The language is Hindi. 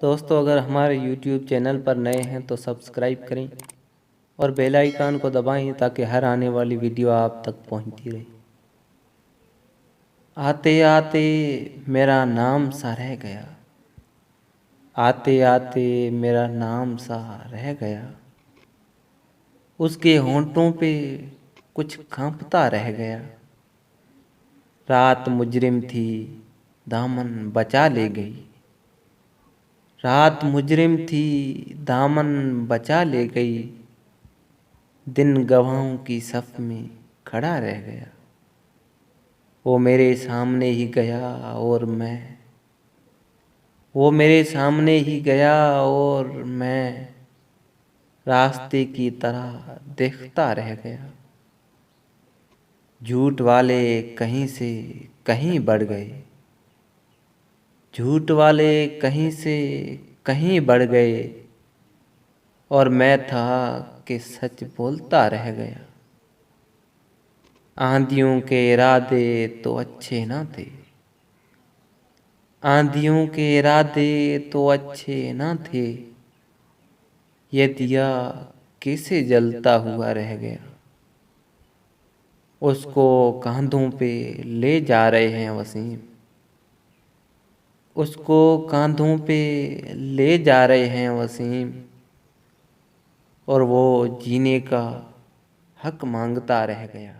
दोस्तों, अगर हमारे YouTube चैनल पर नए हैं तो सब्सक्राइब करें और बेल आइकन को दबाएं ताकि हर आने वाली वीडियो आप तक पहुंचती रहे। आते आते मेरा नाम सा रह गया, आते आते मेरा नाम सा रह गया, उसके होंठों पे कुछ कांपता रह गया। रात मुजरिम थी, दामन बचा ले गई। रात मुजरिम थी, दामन बचा ले गई। दिन गवाहों की सफ में खड़ा रह गया। वो मेरे सामने ही गया और वो मेरे सामने ही गया और मैं रास्ते की तरह देखता रह गया। झूठ वाले कहीं से कहीं बढ़ गए, झूठ वाले कहीं से कहीं बढ़ गए और मैं था कि सच बोलता रह गया। आंधियों के इरादे तो अच्छे ना थे, आंधियों के इरादे तो अच्छे ना थे। ये दिया कैसे जलता हुआ रह गया। उसको कांधों पे ले जा रहे हैं वसीम, उसको कांधों पे ले जा रहे हैं वसीम, और वो जीने का हक मांगता रह गया।